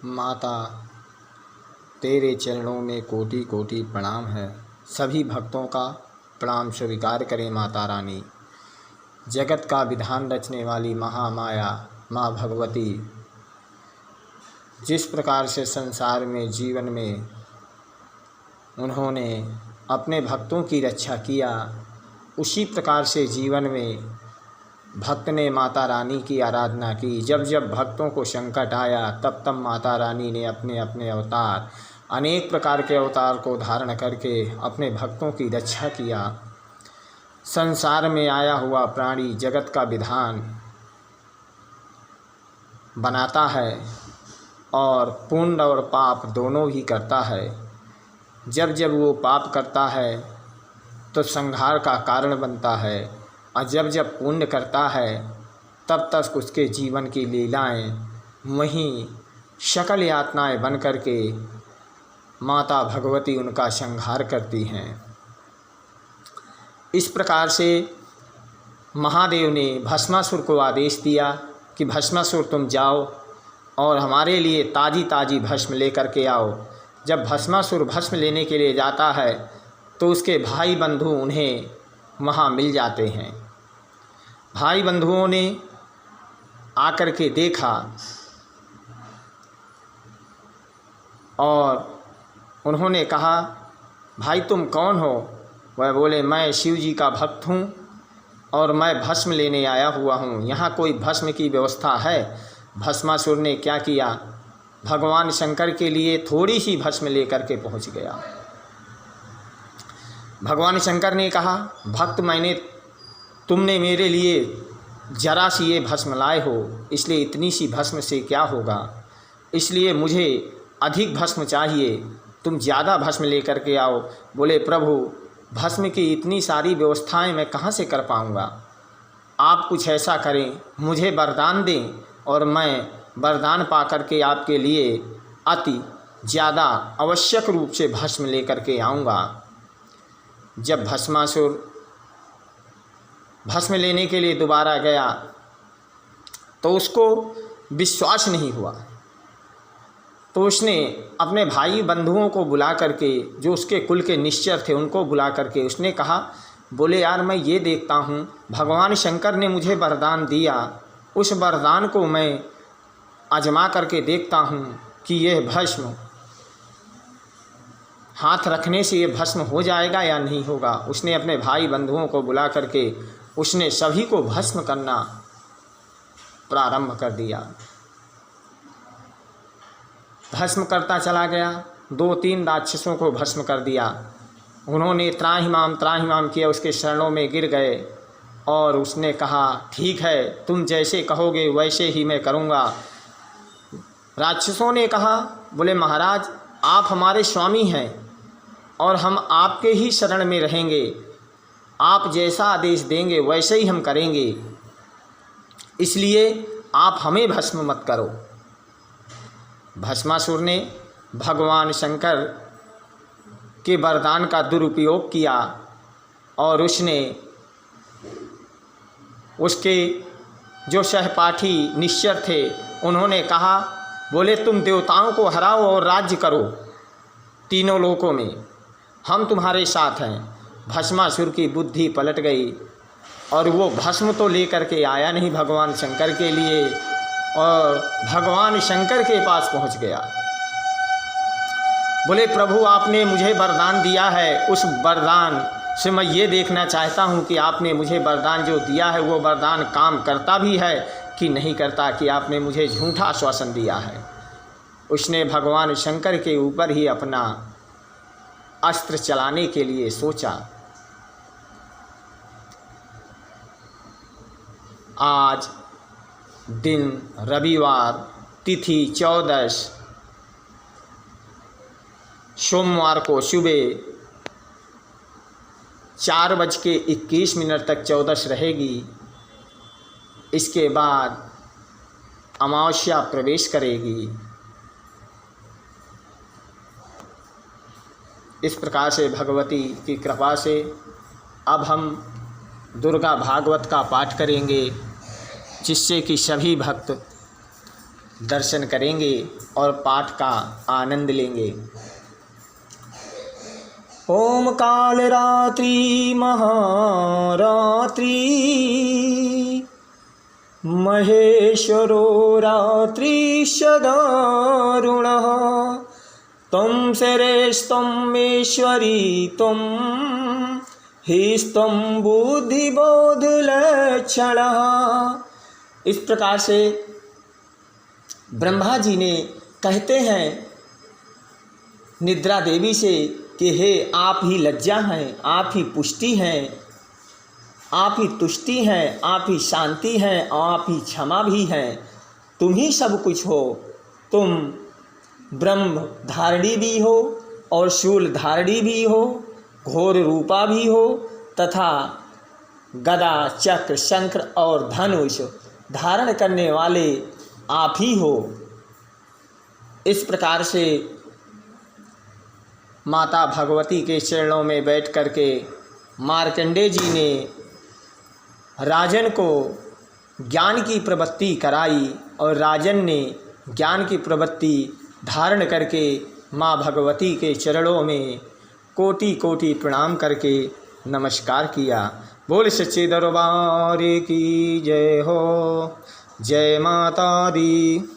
माता तेरे चरणों में कोटि कोटि प्रणाम है। सभी भक्तों का प्रणाम स्वीकार करें। माता रानी जगत का विधान रचने वाली महामाया माँ भगवती जिस प्रकार से संसार में जीवन में उन्होंने अपने भक्तों की रक्षा किया, उसी प्रकार से जीवन में भक्त ने माता रानी की आराधना की। जब जब भक्तों को संकट आया तब तब माता रानी ने अपने अपने अवतार, अनेक प्रकार के अवतार को धारण करके अपने भक्तों की रक्षा किया। संसार में आया हुआ प्राणी जगत का विधान बनाता है और पुण्य और पाप दोनों ही करता है। जब जब वो पाप करता है तो संहार का कारण बनता है, और जब जब पुण्य करता है तब तक उसके जीवन की लीलाएं वहीं शकल यातनाएं बन करके माता भगवती उनका संहार करती हैं। इस प्रकार से महादेव ने भस्मासुर को आदेश दिया कि भस्मासुर तुम जाओ और हमारे लिए ताज़ी ताज़ी भस्म लेकर के आओ। जब भस्मासुर भस्म लेने के लिए जाता है तो उसके भाई बंधु उन्हें वहाँ मिल जाते हैं। भाई बंधुओं ने आकर के देखा और उन्होंने कहा, भाई तुम कौन हो? वह बोले, मैं शिव जी का भक्त हूँ और मैं भस्म लेने आया हुआ हूँ। यहाँ कोई भस्म की व्यवस्था है? भस्मासुर ने क्या किया, भगवान शंकर के लिए थोड़ी सी भस्म लेकर के पहुँच गया। भगवान शंकर ने कहा, भक्त तुमने मेरे लिए जरा सी ये भस्म लाए हो, इसलिए इतनी सी भस्म से क्या होगा, इसलिए मुझे अधिक भस्म चाहिए, तुम ज़्यादा भस्म लेकर के आओ। बोले, प्रभु भस्म की इतनी सारी व्यवस्थाएं मैं कहाँ से कर पाऊँगा, आप कुछ ऐसा करें, मुझे वरदान दें और मैं वरदान पा कर के आपके लिए अति ज़्यादा आवश्यक रूप से भस्म लेकर के आऊँगा। जब भस्मासुर भस्म लेने के लिए दोबारा गया तो उसको विश्वास नहीं हुआ, तो उसने अपने भाई बंधुओं को बुला करके, जो उसके कुल के निश्चर थे, उनको बुला करके उसने कहा, बोले यार मैं ये देखता हूँ भगवान शंकर ने मुझे वरदान दिया, उस वरदान को मैं आजमा करके देखता हूँ कि यह भस्म हाथ रखने से ये भस्म हो जाएगा या नहीं होगा। उसने अपने भाई बंधुओं को बुला करके उसने सभी को भस्म करना प्रारंभ कर दिया। भस्म करता चला गया, 2-3 राक्षसों को भस्म कर दिया। उन्होंने त्राहिमाम किया, उसके शरणों में गिर गए और उसने कहा, ठीक है तुम जैसे कहोगे वैसे ही मैं करूँगा। राक्षसों ने कहा, बोले महाराज आप हमारे स्वामी हैं और हम आपके ही शरण में रहेंगे, आप जैसा आदेश देंगे वैसे ही हम करेंगे, इसलिए आप हमें भस्म मत करो। भस्मासुर ने भगवान शंकर के वरदान का दुरुपयोग किया और उसने उसके जो सहपाठी निश्चर थे उन्होंने कहा, बोले तुम देवताओं को हराओ और राज्य करो तीनों लोकों में, हम तुम्हारे साथ हैं। भस्मासुर की बुद्धि पलट गई और वो भस्म तो लेकर के आया नहीं भगवान शंकर के लिए, और भगवान शंकर के पास पहुंच गया। बोले प्रभु आपने मुझे वरदान दिया है, उस वरदान से मैं ये देखना चाहता हूँ कि आपने मुझे वरदान जो दिया है वो वरदान काम करता भी है कि नहीं करता, कि आपने मुझे झूठा आश्वासन दिया है। उसने भगवान शंकर के ऊपर ही अपना अस्त्र चलाने के लिए सोचा। आज दिन रविवार, तिथि 14, सोमवार को सुबह 4:21 तक 14 रहेगी। इसके बाद अमावस्या प्रवेश करेगी। इस प्रकार से भगवती की कृपा से अब हम दुर्गा भागवत का पाठ करेंगे, जिससे कि सभी भक्त दर्शन करेंगे और पाठ का आनंद लेंगे। ओम काल रात्रि महारात्रि महेश्वरो रात्रि सदारुणः तम श्रेष्ठमेश्वरी तम हिस्तम बुद्धिबोधलक्षण। इस प्रकार से ब्रह्मा जी ने कहते हैं निद्रा देवी से कि हे आप ही लज्जा हैं, आप ही पुष्टि हैं, आप ही तुष्टि हैं, आप ही शांति हैं, आप ही क्षमा भी हैं, तुम ही सब कुछ हो। तुम ब्रह्म धारणी भी हो और शूल धारणी भी हो, घोर रूपा भी हो तथा गदा चक्र शंख और धनुष धारण करने वाले आप ही हो। इस प्रकार से माता भगवती के चरणों में बैठ करके मार्कंडेय जी ने राजन को ज्ञान की प्रवृत्ति कराई और राजन ने ज्ञान की प्रवृत्ति धारण करके माँ भगवती के चरणों में कोटि कोटि प्रणाम करके नमस्कार किया। बोल सच्चे दरबार की जय हो। जय माता दी।